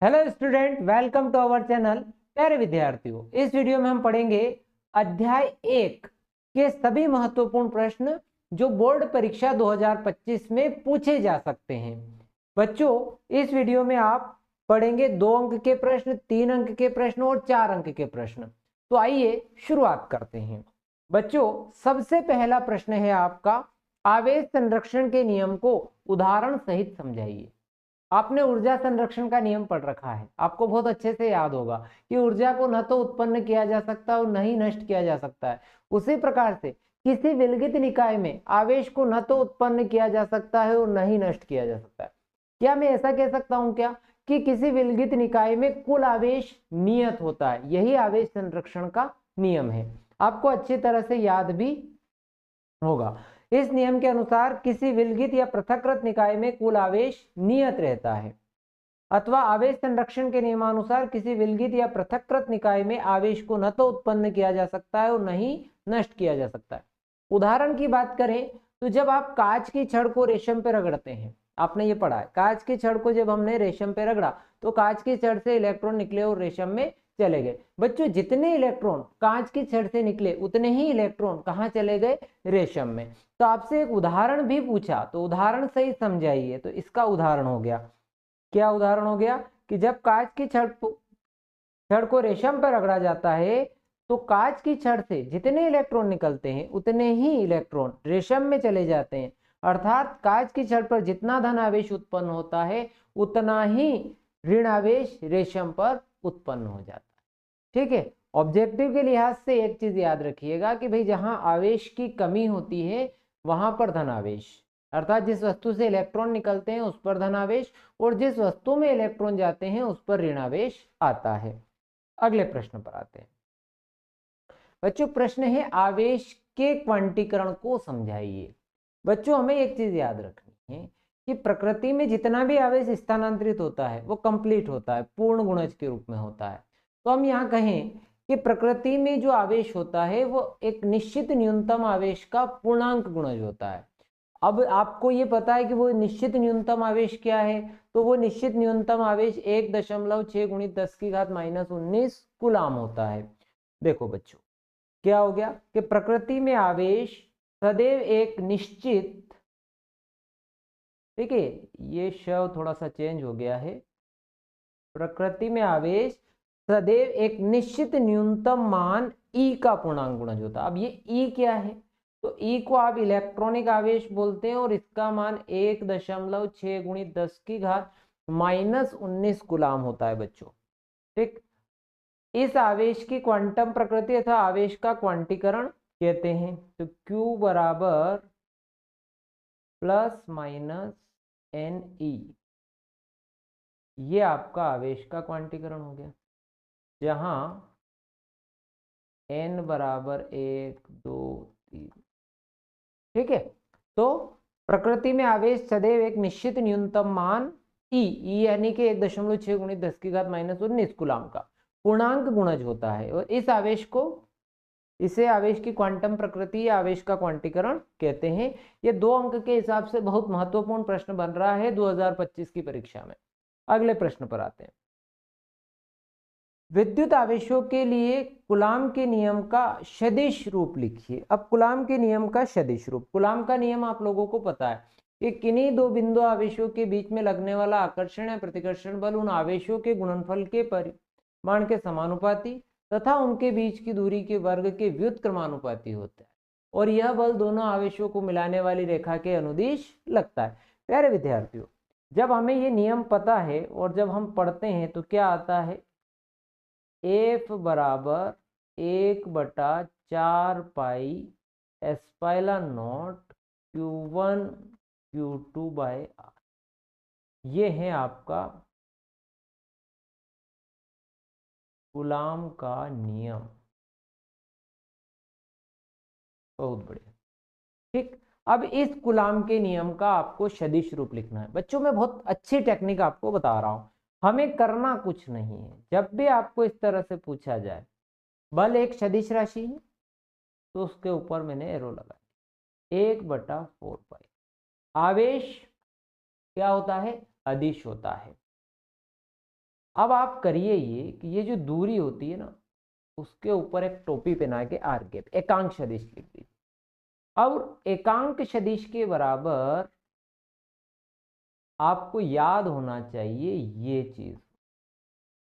Hello student, welcome to our channel. प्यारे विद्यार्थियों, इस वीडियो में हम पढ़ेंगे अध्याय 1 के सभी महत्वपूर्ण प्रश्न जो बोर्ड परीक्षा 2025 में पूछे जा सकते हैं। बच्चों, इस वीडियो में आप पढ़ेंगे 2 अंक के प्रश्न, 3 अंक के प्रश्न और 4 अंक के प्रश्न। तो आइए शुरुआत करते हैं। बच्चों, सबसे पहला प्रश्न है आपका, आवेश संरक्षण के नियम को उदाहरण सहित समझाइए। आपने ऊर्जा संरक्षण का नियम पढ़ रखा है, आपको बहुत अच्छे से याद होगा कि ऊर्जा को न तो उत्पन्न किया जा सकता और न ही नष्ट किया जा सकता है। उसी प्रकार से किसी विलगित निकाय में आवेश को न तो उत्पन्न किया जा सकता है और न ही नष्ट किया जा सकता है। क्या मैं ऐसा कह सकता हूं क्या कि किसी विलगित निकाय में कुल आवेश नियत होता है? यही आवेश संरक्षण का नियम है, आपको अच्छी तरह से याद भी होगा। इस नियम के अनुसार किसी विलगित या पृथकृत निकाय में कुल आवेश नियत रहता है, अथवा आवेश संरक्षण के नियमानुसार किसी विलगित या पृथकृत निकाय में आवेश को न तो उत्पन्न किया जा सकता है और न ही नष्ट किया जा सकता है। उदाहरण की बात करें तो जब आप कांच की छड़ को रेशम पे रगड़ते हैं, आपने ये पढ़ा है, कांच की छड़ को जब हमने रेशम पे रगड़ा तो कांच की छड़ से इलेक्ट्रॉन निकले और रेशम में चले गए। बच्चों, जितने इलेक्ट्रॉन कांच की छड़ से निकले उतने ही इलेक्ट्रॉन कहाँ चले गए? रेशम में। तो आपसे एक उदाहरण भी पूछा तो उदाहरण सही समझाइए। तो इसका उदाहरण हो गया, क्या उदाहरण हो गया कि जब कांच की छड़ को रेशम पर रगड़ा जाता है तो कांच की छड़ से जितने इलेक्ट्रॉन निकलते हैं उतने ही इलेक्ट्रॉन रेशम में चले जाते हैं। अर्थात कांच की छड़ पर जितना धन आवेश उत्पन्न होता है उतना ही ऋण आवेश रेशम पर उत्पन्न हो जाता है। ठीक है, ऑब्जेक्टिव के लिहाज से एक चीज याद रखिएगा कि भाई जहां आवेश की कमी होती है वहां पर धन आवेश, अर्थात जिस वस्तु से इलेक्ट्रॉन निकलते हैं उस पर धन आवेश और जिस वस्तु में इलेक्ट्रॉन जाते हैं उस पर ऋण आवेश आता है। अगले प्रश्न पर आते हैं। बच्चों, प्रश्न है आवेश के क्वांटीकरण को समझाइए। बच्चों, हमें एक चीज याद रखनी है कि प्रकृति में जितना भी आवेश स्थानांतरित होता है वो कंप्लीट होता है, पूर्ण गुणज के रूप में होता है। तो हम यहाँ कहें कि प्रकृति में जो आवेश होता है वो एक निश्चित न्यूनतम आवेश का पूर्णांक गुणज होता है। अब आपको ये पता है कि वो निश्चित न्यूनतम आवेश क्या है, तो वो निश्चित न्यूनतम आवेश 1.6 गुणित 10 की घात -19 कूलाम होता है। देखो बच्चों, क्या हो गया कि प्रकृति में आवेश सदैव एक निश्चित, ठीक है, ये शब्द थोड़ा सा चेंज हो गया है, प्रकृति में आवेश सदैव एक निश्चित न्यूनतम मान ई का पूर्णांक गुणज होता है। अब ये ई क्या है? तो ई को आप इलेक्ट्रॉनिक आवेश बोलते हैं और इसका मान 1.6 गुणित 10 की घात -19 कूलाम होता है बच्चों। ठीक, इस आवेश की क्वांटम प्रकृति अथवा आवेश का क्वांटीकरण कहते हैं। तो Q बराबर ±NE, ये आपका आवेश का क्वांटीकरण हो गया, जहां n बराबर 1, 2, 3। ठीक है, तो प्रकृति में आवेश सदैव एक निश्चित न्यूनतम मान ई यानी कि 1.6 गुणित 10 की घात -19 कूलाम का पूर्णांक गुणज होता है और इस आवेश को, इसे आवेश की क्वांटम प्रकृति या आवेश का क्वांटीकरण कहते हैं। ये 2 अंक के हिसाब से बहुत महत्वपूर्ण प्रश्न बन रहा है 2025 की परीक्षा में। अगले प्रश्न पर आते हैं। विद्युत आवेशों के लिए कूलाम के नियम का सदिश रूप लिखिए। अब कूलाम के नियम का सदिश रूप, कूलाम का नियम आप लोगों को पता है कि किन्हीं 2 बिंदु आवेशों के बीच में लगने वाला आकर्षण या प्रतिकर्षण बल उन आवेशों के गुणनफल के परिमाण के समानुपाती तथा उनके बीच की दूरी के वर्ग के व्युत्क्रमानुपाती होता है और यह बल दोनों आवेशों को मिलाने वाली रेखा के अनुदिश लगता है। प्यारे विद्यार्थियों, जब हमें ये नियम पता है और जब हम पढ़ते हैं तो क्या आता है? F बराबर 1/4 pi epsilon naught Q1 Q2 by R। ये है आपका कूलाम का नियम। बहुत बढ़िया। ठीक, अब इस कूलाम के नियम का आपको सदिश रूप लिखना है। बच्चों, मैं बहुत अच्छी टेक्निक आपको बता रहा हूं, हमें करना कुछ नहीं है। जब भी आपको इस तरह से पूछा जाए बल एक सदिश राशि है तो उसके ऊपर मैंने एरो लगाया 1/4 पाई। आवेश क्या होता है? अदिश होता है। अब आप करिए ये कि ये जो दूरी होती है ना, उसके ऊपर एक टोपी पहना के आर गैप एकांक सदिश लिख दीजिए। अब एकांक सदिश के बराबर आपको याद होना चाहिए ये चीज,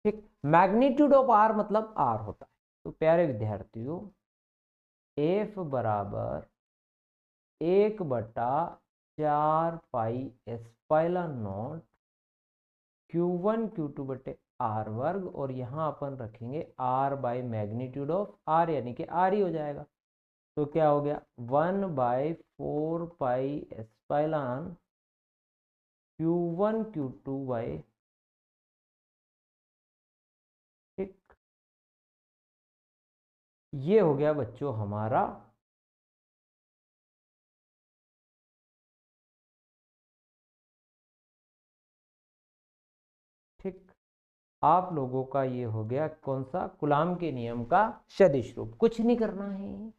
ठीक। मैग्नीट्यूड ऑफ आर मतलब आर होता है। तो प्यारे विद्यार्थियों, एफ बराबर 1/4 pi epsilon naught Q1 Q2 बटे आर वर्ग, और यहाँ अपन रखेंगे R by magnitude of R, यानी कि आर ही हो जाएगा। तो क्या हो गया 1/4 पाई एस्पाइलन Q1 Q2 बाई, ठीक, ये हो गया बच्चों हमारा ठीक। आप लोगों का ये हो गया कौन सा, कूलाम के नियम का सदिश रूप। कुछ नहीं करना है,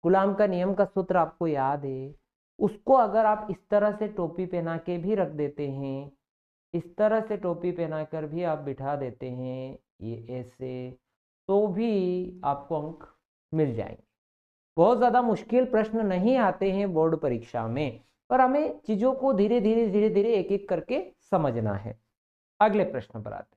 कूलाम का नियम का सूत्र आपको याद है, उसको अगर आप इस तरह से टोपी पहना के भी रख देते हैं, इस तरह से टोपी पहना कर भी आप बिठा देते हैं ये ऐसे, तो भी आपको अंक मिल जाएंगे। बहुत ज़्यादा मुश्किल प्रश्न नहीं आते हैं बोर्ड परीक्षा में, पर हमें चीज़ों को धीरे धीरे एक एक करके समझना है। अगले प्रश्न पर आते हैं।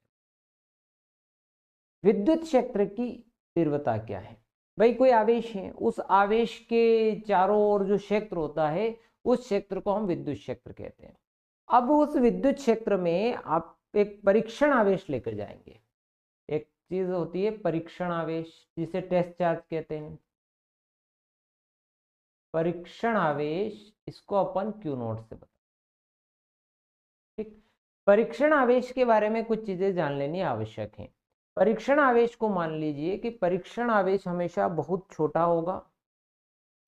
विद्युत क्षेत्र की तीव्रता क्या है? भाई कोई आवेश है, उस आवेश के चारों ओर जो क्षेत्र होता है, उस क्षेत्र को हम विद्युत क्षेत्र कहते हैं। अब उस विद्युत क्षेत्र में आप एक परीक्षण आवेश लेकर जाएंगे। एक चीज होती है परीक्षण आवेश, जिसे टेस्ट चार्ज कहते हैं। परीक्षण आवेश, इसको अपन क्यू नोट से बता, ठीक। परीक्षण आवेश के बारे में कुछ चीजें जान लेनी आवश्यक है। परीक्षण आवेश को मान लीजिए कि परीक्षण आवेश हमेशा बहुत छोटा होगा,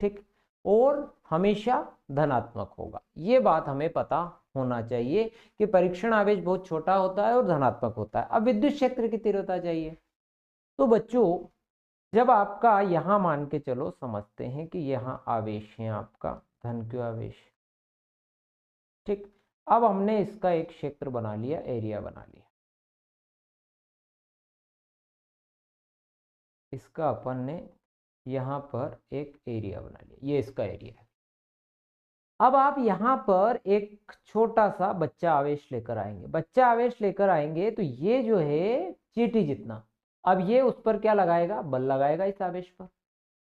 ठीक, और हमेशा धनात्मक होगा। ये बात हमें पता होना चाहिए कि परीक्षण आवेश बहुत छोटा होता है और धनात्मक होता है। अब विद्युत क्षेत्र की तीव्रता चाहिए, तो बच्चों जब आपका यहां मान के चलो समझते हैं कि यहाँ आवेश है आपका धन क्यू आवेश, ठीक। अब हमने इसका एक क्षेत्र बना लिया, एरिया बना लिया, इसका अपन ने यहाँ पर एक एरिया बना लिया, ये इसका एरिया है। अब आप यहाँ पर एक छोटा सा बच्चा आवेश लेकर आएंगे, बच्चा आवेश लेकर आएंगे तो ये जो है चींटी जितना, अब ये उस पर क्या लगाएगा, बल लगाएगा इस आवेश पर,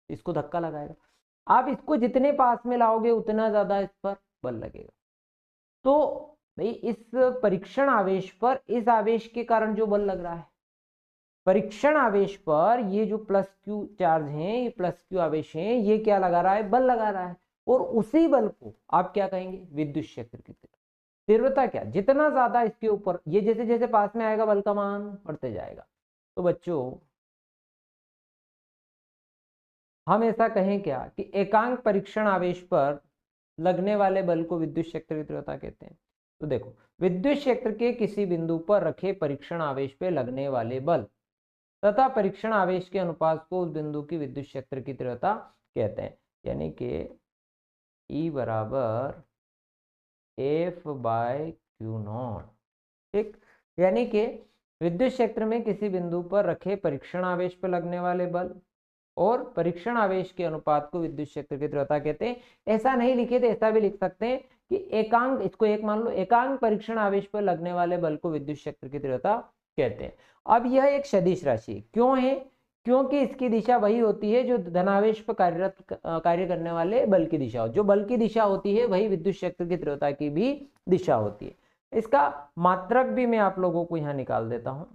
इसको धक्का लगाएगा। आप इसको जितने पास में लाओगे उतना ज्यादा इस पर बल लगेगा। तो भाई इस परीक्षण आवेश पर इस आवेश के कारण जो बल लग रहा है, परीक्षण आवेश पर ये जो प्लस क्यू चार्ज हैं, ये प्लस क्यू आवेश हैं, ये क्या लगा रहा है, बल लगा रहा है। और उसी बल को आप क्या कहेंगे, विद्युत क्षेत्र की तीव्रता। क्या, जितना ज्यादा इसके ऊपर ये जैसे जैसे पास में आएगा बल का मान बढ़ते जाएगा। तो बच्चों हम ऐसा कहें क्या कि एकांक परीक्षण आवेश पर लगने वाले बल को विद्युत क्षेत्र की तीव्रता कहते हैं। तो देखो, विद्युत क्षेत्र के किसी बिंदु पर रखे परीक्षण आवेश पे लगने वाले बल तथा परीक्षण आवेश के अनुपात को उस बिंदु की विद्युत क्षेत्र की तीव्रता कहते हैं। यानी कि E बराबर एफ बाय क्यू नॉट, ठीक। यानी कि विद्युत क्षेत्र में किसी बिंदु पर रखे परीक्षण आवेश पर लगने वाले बल और परीक्षण आवेश के अनुपात को विद्युत क्षेत्र की तीव्रता कहते हैं। ऐसा नहीं लिखे तो ऐसा भी लिख सकते हैं कि एकांक, इसको एक मान लो, एकांक परीक्षण आवेश पर लगने वाले बल को विद्युत क्षेत्र की तीव्रता कहते हैं। अब यह एक सदिश राशि क्यों है, क्योंकि इसकी दिशा वही होती है जो धनावेश पर कार्य करने वाले बल की दिशा हो। जो बल की दिशा होती है वही विद्युत क्षेत्र की तीव्रता की भी दिशा होती है। इसका मात्रक भी मैं आप लोगों को यहाँ निकाल देता हूं।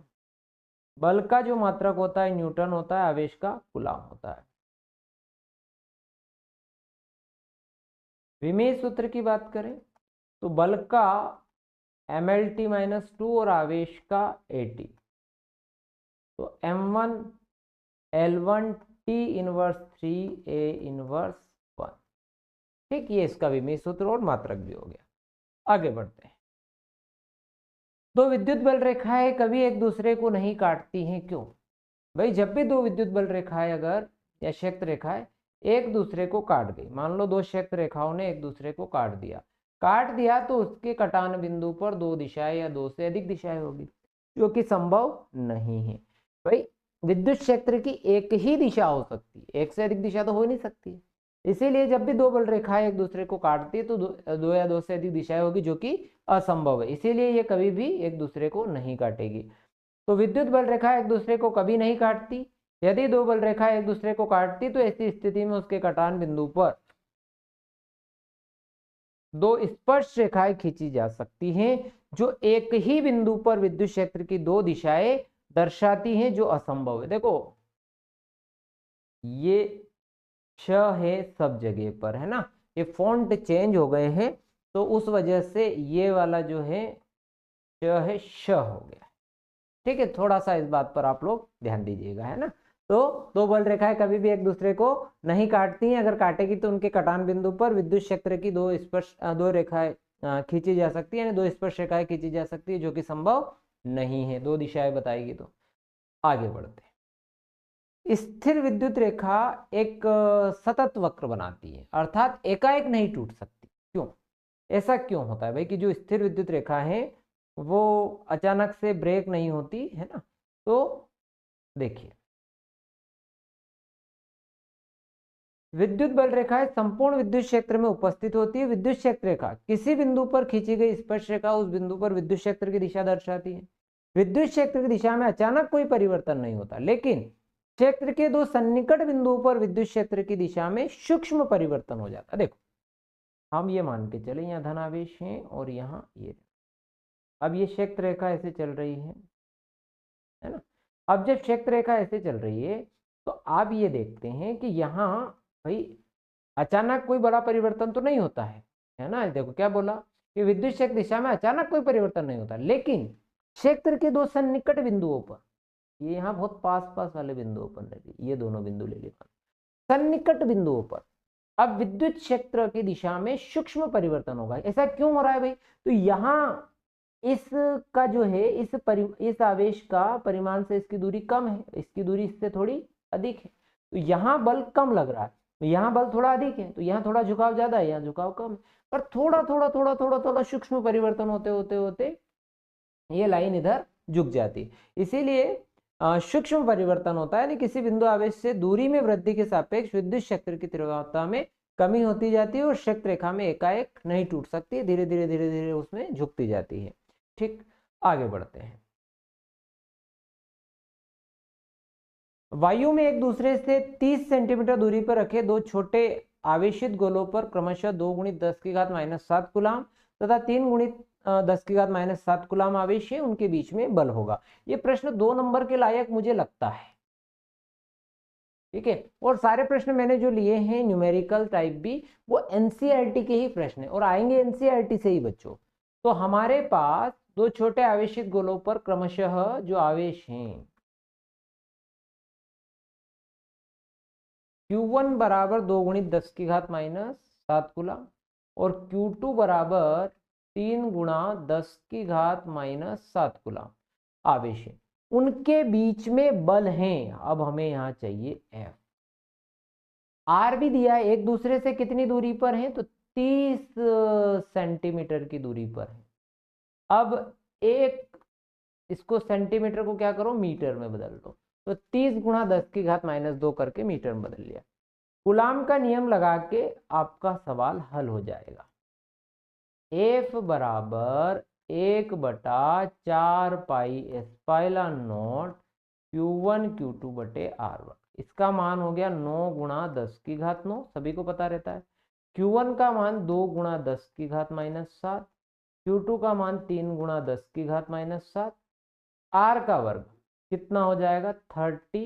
बल का जो मात्रक होता है न्यूटन होता है, आवेश का कूलाम होता है। विमेय सूत्र की बात करें तो बल का MLT-2 और आवेश का AT, तो M1 L1 T inverse 3 A inverse 1, ठीक। ये इसका विमेय सूत्र और मात्रक भी हो गया। आगे बढ़ते हैं। दो विद्युत बल रेखाएं कभी एक दूसरे को नहीं काटती हैं, क्यों? भाई जब भी दो विद्युत बल रेखाएं अगर या क्षेत्र रेखाएं एक दूसरे को काट गई, मान लो दो क्षेत्र रेखाओं ने एक दूसरे को काट दिया, तो उसके कटान बिंदु पर दो दिशाएं या दो से अधिक दिशाएं होगी। जो कि संभव नहीं है। भाई विद्युत क्षेत्र की एक ही दिशा हो सकती है, एक से अधिक दिशा तो हो नहीं सकती। इसीलिए जब भी दो बल रेखाएं एक दूसरे को काटती है तो दो या दो से अधिक दिशाएं होगी, जो कि असंभव है। इसीलिए ये कभी भी एक दूसरे को नहीं काटेगी। तो विद्युत बल रेखा एक दूसरे को कभी नहीं काटती। यदि दो बल रेखा एक दूसरे को काटती तो ऐसी स्थिति में उसके कटान बिंदु पर दो स्पर्श रेखाएं खींची जा सकती हैं, जो एक ही बिंदु पर विद्युत क्षेत्र की दो दिशाएं दर्शाती हैं, जो असंभव है। देखो ये श है सब जगह पर, है ना, ये फॉन्ट चेंज हो गए हैं तो उस वजह से ये वाला जो है श है श हो गया। ठीक है, थोड़ा सा इस बात पर आप लोग ध्यान दीजिएगा, है ना। तो दो बल रेखाएं कभी भी एक दूसरे को नहीं काटती हैं। अगर काटेगी तो उनके कटान बिंदु पर विद्युत क्षेत्र की दो रेखाएं खींची जा सकती है, यानी दो स्पर्श रेखाएं खींची जा सकती है, जो कि संभव नहीं है। दो दिशाएं बताएगी। तो आगे बढ़ते हैं। स्थिर विद्युत रेखा एक सतत वक्र बनाती है, अर्थात एकाएक नहीं टूट सकती। क्यों, ऐसा क्यों होता है भाई कि जो स्थिर विद्युत रेखा है वो अचानक से ब्रेक नहीं होती, है ना। तो देखिए, विद्युत बल रेखाएं संपूर्ण विद्युत क्षेत्र में उपस्थित होती है। विद्युत क्षेत्र रेखा किसी बिंदु पर खींची गई स्पर्श रेखा उस बिंदु पर विद्युत क्षेत्र की दिशा दर्शाती है। विद्युत क्षेत्र की दिशा में अचानक कोई परिवर्तन नहीं होता, लेकिन क्षेत्र के दो सन्निकट बिंदुओं पर विद्युत क्षेत्र की दिशा में सूक्ष्म परिवर्तन हो जाता है। देखो हम ये मान के चले, यहाँ धनावेश है और यहाँ ये, अब ये क्षेत्र रेखा ऐसे चल रही है ना। अब जब क्षेत्र रेखा ऐसे चल रही है तो आप ये देखते हैं कि यहाँ भाई अचानक कोई बड़ा परिवर्तन तो नहीं होता है ना। देखो क्या बोला कि विद्युत क्षेत्र दिशा में अचानक कोई परिवर्तन नहीं होता, लेकिन क्षेत्र के दो सन्निकट बिंदुओं पर, ये यहाँ बहुत पास पास वाले बिंदुओं पर ले ली, ये दोनों बिंदु ले ली, सन्निकट बिंदुओं पर अब विद्युत क्षेत्र की दिशा में सूक्ष्म परिवर्तन होगा। ऐसा क्यों हो रहा है भाई, तो यहाँ इसका जो है इस आवेश का परिमाण से इसकी दूरी कम है, इसकी दूरी इससे थोड़ी अधिक है, तो यहाँ बल कम लग रहा है, तो यहाँ बल थोड़ा अधिक है, तो यहाँ थोड़ा झुकाव ज्यादा है, यहाँ झुकाव कम है। पर थोड़ा थोड़ा थोड़ा थोड़ा थोड़ा सूक्ष्म परिवर्तन होते होते होते ये लाइन इधर झुक जाती है। इसीलिए सूक्ष्म परिवर्तन होता है, यानी किसी बिंदु आवेश से दूरी में वृद्धि के सापेक्ष विद्युत क्षेत्र की तीव्रता में कमी होती जाती है और क्षेत्र रेखा में एकाएक नहीं टूट सकती, धीरे धीरे धीरे धीरे उसमें झुकती जाती है। ठीक, आगे बढ़ते हैं। वायु में एक दूसरे से 30 सेंटीमीटर दूरी पर रखे दो छोटे आवेशित गोलों पर क्रमशः 2 × 10⁻⁷ कूलाम तथा 3 × 10⁻⁷ कूलाम आवेश है, उनके बीच में बल होगा। ये प्रश्न 2 नंबर के लायक मुझे लगता है। ठीक है, और सारे प्रश्न मैंने जो लिए हैं न्यूमेरिकल टाइप भी, वो एनसीईआरटी के ही प्रश्न है और आएंगे एनसीईआरटी से ही बच्चों। तो हमारे पास दो छोटे आवेशित गोलों पर क्रमशः जो आवेश हैं Q1 बराबर 2 × 10⁻⁷ कूलाम और Q2 बराबर 3 × 10⁻⁷ कूलाम आवेश है, उनके बीच में बल हैं। अब हमें यहाँ चाहिए F। R भी दिया है, एक दूसरे से कितनी दूरी पर है, तो 30 सेंटीमीटर की दूरी पर है। अब एक इसको सेंटीमीटर को क्या करो, मीटर में बदल दो, तो 30 × 10⁻⁻2 करके मीटर में बदल लिया। कूलाम का नियम लगा के आपका सवाल हल हो जाएगा। F बराबर 1/4 पाई ε0 Q1 Q2 बटे R1। इसका मान हो गया 9 × 10⁹, सभी को पता रहता है। Q1 का मान 2 × 10⁻⁷, Q2 का मान 3 × 10⁻⁷, R का वर्ग कितना हो जाएगा 30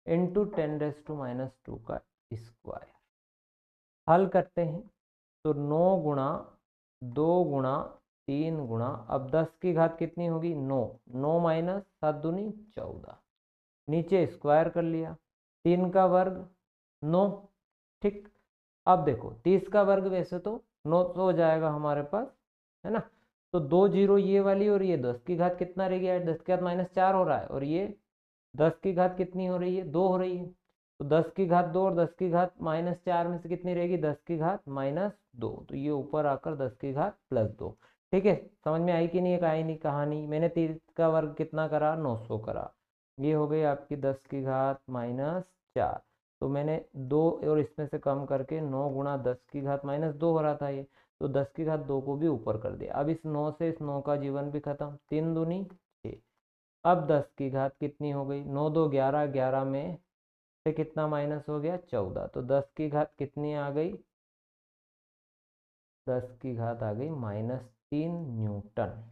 × 10⁻² का स्क्वायर। हल करते हैं तो 9 × 2 × 3 × अब 10 की घात कितनी होगी 9, 9 - 7 दूनी 14, नीचे स्क्वायर कर लिया, 3 का वर्ग 9। ठीक, अब देखो 30 का वर्ग वैसे तो 9 हो जाएगा हमारे पास, है ना। तो 2 0 ये वाली और ये 10 की घात कितना रह गया, 10⁻⁴ हो रहा है, और ये 10 की घात कितनी हो रही है 2 हो रही है। तो 10 की घात 2 और 10 की घात -4 में से कितनी रहेगी 10 की घात -2, तो ये ऊपर आकर 10 की घात +2। ठीक है, समझ में आई कि नहीं, एक आई नहीं कहानी। मैंने 3 का वर्ग कितना करा, 900 करा। ये हो गई आपकी 10 की घात -4। तो मैंने 2 और इसमें से कम करके 9 गुणा 10 की घात -2 हो रहा था ये, तो 10 की घात 2 को भी ऊपर कर दिया। अब इस 9 से इस 9 का जीवन भी खत्म, 3 दूनी 6। अब 10 की घात कितनी हो गई, 9 2 11, 11 में से कितना माइनस हो गया, 14। तो 10 की घात कितनी आ गई, 10 की घात आ गई -3 न्यूटन।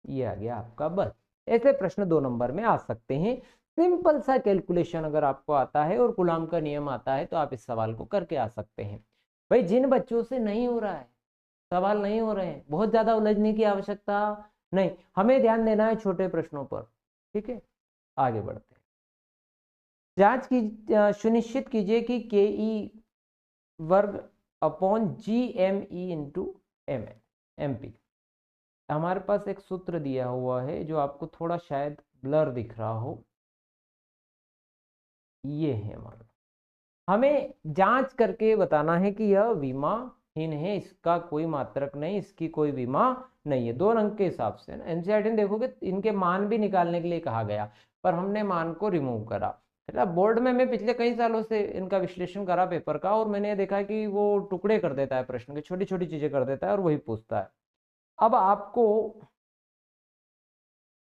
ये आ गया आपका बल। ऐसे प्रश्न 2 नंबर में आ सकते हैं। सिंपल सा कैलकुलेशन अगर आपको आता है और कूलाम का नियम आता है तो आप इस सवाल को करके आ सकते हैं। भाई जिन बच्चों से नहीं हो रहा है, सवाल नहीं हो रहे हैं, बहुत ज्यादा उलझने की आवश्यकता नहीं, हमें ध्यान देना है छोटे प्रश्नों पर। ठीक है, आगे बढ़ते हैं। जांच की सुनिश्चित कीजिए कि के ई वर्ग upon G M E into M M P. हमारे पास एक सूत्र दिया हुआ है जो आपको थोड़ा शायद ब्लर दिख रहा हो, ये है हमारा। हमें जांच करके बताना है कि यह विमाहीन है, इसका कोई मात्रक नहीं, इसकी कोई विमा नहीं है। 2 अंक के हिसाब से ना एनसीईआरटी में देखोगे इनके मान भी निकालने के लिए कहा गया, पर हमने मान को रिमूव करा। बोर्ड में मैं पिछले कई सालों से इनका विश्लेषण करा पेपर का, और मैंने देखा कि वो टुकड़े कर देता है प्रश्न के, छोटी छोटी चीजें कर देता है और वही पूछता है। अब आपको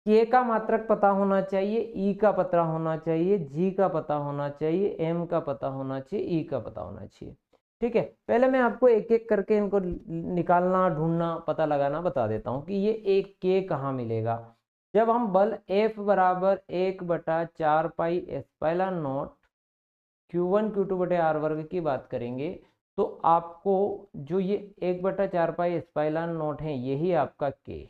के का मात्रक पता होना चाहिए, ई का पता होना चाहिए, जी का पता होना चाहिए, एम का पता होना चाहिए, ई का पता होना चाहिए। ठीक है, पहले मैं आपको एक एक करके इनको निकालना, ढूंढना, पता लगाना बता देता हूं कि ये एक के कहाँ मिलेगा। जब हम बल F बराबर 1/4 pi epsilon not Q1 Q2 बटे आर वर्ग की बात करेंगे, तो आपको जो ये 1/4 पाई एप्सिलॉन नॉट है यही आपका के।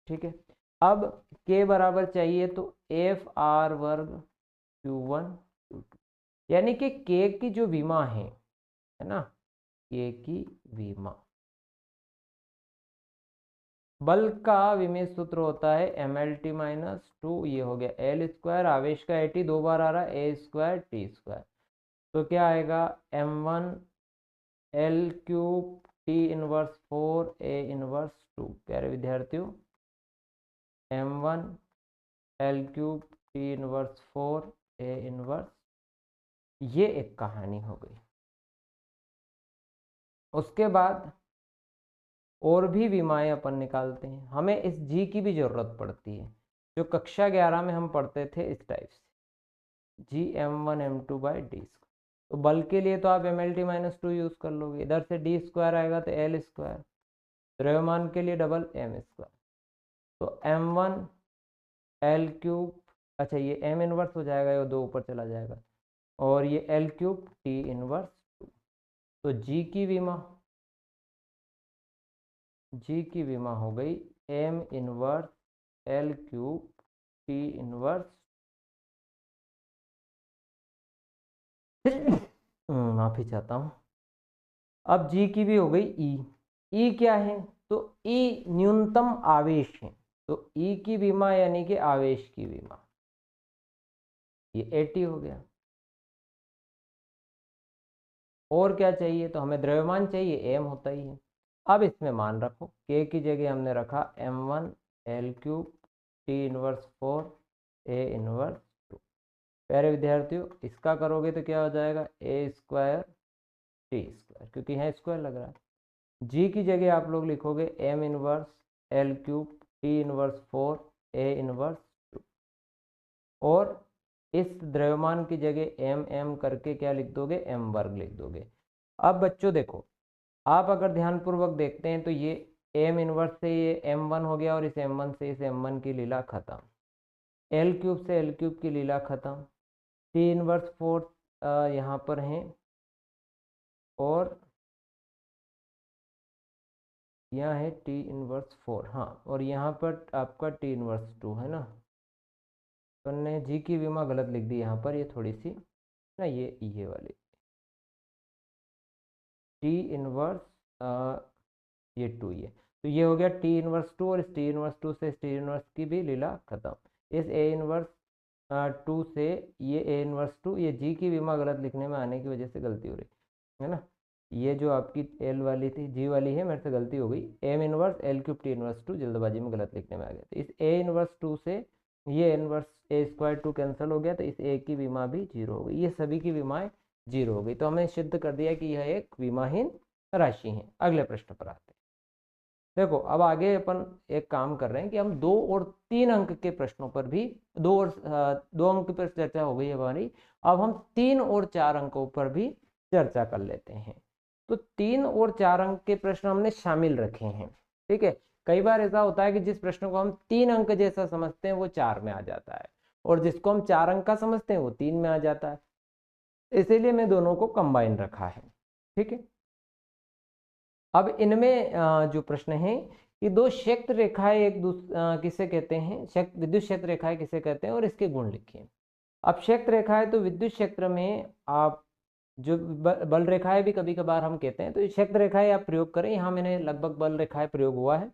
ठीक है, अब के बराबर चाहिए तो एफ आर वर्ग Q1 Q2, यानी कि के की जो विमा है ना, के की विमा, बल का विमेय सूत्र होता है mlt -2, ये हो गया एल स्क्वायर, आवेश का एटी 2 बार आ रहा है, ए स्क्वायर टी स्क्वायर। तो क्या आएगा, m1 L cube T inverse 4 A inverse 2। प्यारे विद्यार्थियों, m1 L cube T inverse 4 A inverse, ये एक कहानी हो गई। उसके बाद और भी विमाएं अपन निकालते हैं, हमें इस जी की भी जरूरत पड़ती है, जो कक्षा 11 में हम पढ़ते थे इस टाइप से, जी m1m2/d²। तो बल के लिए तो आप mlt -2 यूज कर लोगे, इधर से d स्क्वायर आएगा तो l स्क्वायर, द्रव्यमान के लिए डबल m स्क्वायर, तो m1 एल क्यूब, अच्छा ये m इनवर्स हो जाएगा, ये 2 ऊपर चला जाएगा, और ये एल क्यूब टी इनवर्स 2। तो जी की विमा हो गई m inverse L cube T inverse, माफी चाहता हूं। अब जी की भी हो गई ई क्या है, तो ई न्यूनतम आवेश है, तो ई की विमा यानी कि आवेश की विमा, ये 80 हो गया। और क्या चाहिए, तो हमें द्रव्यमान चाहिए, एम होता ही है। अब इसमें मान रखो, के की जगह हमने रखा m1 L cube T inverse 4 A inverse 2। प्यारे विद्यार्थियों, इसका करोगे तो क्या हो जाएगा, ए स्क्वायर टी स्क्वायर, क्योंकि यहाँ स्क्वायर लग रहा है। जी की जगह आप लोग लिखोगे M inverse L cube T inverse 4 A inverse 2, और इस द्रव्यमान की जगह एम एम करके क्या लिख दोगे, एम वर्ग लिख दोगे। अब बच्चों देखो, आप अगर ध्यानपूर्वक देखते हैं तो ये एम इनवर्स से ये m1 हो गया, और इस m1 से इस m1 की लीला खत्म, एल क्यूब से एल क्यूब की लीला खत्म, टी इनवर्स 4 यहाँ पर हैं, और यहाँ है टी इनवर्स 4, हाँ, और यहाँ पर आपका टी इनवर्स 2 है ना। तो ने जी की विमा गलत लिख दी यहाँ पर, ये थोड़ी सी ना, ये वाली टी इनवर्स ये 2, ये तो ये हो गया टी इनवर्स 2, और इस टी इनवर्स 2 से इस टी इनवर्स की भी लीला खत्म। इस ए इनवर्स 2 से ये ए इनवर्स 2, ये जी की विमा गलत लिखने में आने की वजह से गलती हो रही है ना। ये जो आपकी एल वाली थी, जी वाली है, मेरे से गलती हो गई, M inverse L cube T inverse 2, जल्दबाजी में गलत लिखने में आ गया। तो इस ए इनवर्स 2 से ये इनवर्स ए स्क्वायर 2 कैंसिल हो गया, तो इस ए की विमा भी जीरो हो गई, ये सभी की विमाएं जीरो हो गई। तो हमने सिद्ध कर दिया कि यह एक विमाहीन राशि है। अगले प्रश्न पर आते हैं। देखो अब आगे अपन एक काम कर रहे हैं कि हम 2 और 3 अंक के प्रश्नों पर भी, 2 अंक पर चर्चा हो गई हमारी, अब हम 3 और 4 अंकों पर भी चर्चा कर लेते हैं। तो 3 और 4 अंक के प्रश्न हमने शामिल रखे हैं, ठीक है। कई बार ऐसा होता है कि जिस प्रश्न को हम 3 अंक जैसा समझते हैं वो 4 में आ जाता है, और जिसको हम 4 अंक का समझते हैं वो 3 में आ जाता है, इसीलिए मैं दोनों को कंबाइन रखा है, ठीक है। अब इनमें जो प्रश्न है कि दो क्षेत्र रेखाएं एक दूसरे किसे कहते हैं, विद्युत क्षेत्र रेखाएं किसे कहते हैं, और इसके गुण लिखिए। अब क्षेत्र रेखाएं, तो विद्युत क्षेत्र में आप जो बल रेखाएं भी कभी कभार हम कहते हैं, तो क्षेत्र रेखाएं आप प्रयोग करें। यहाँ मैंने लगभग बल रेखाएं प्रयोग हुआ है।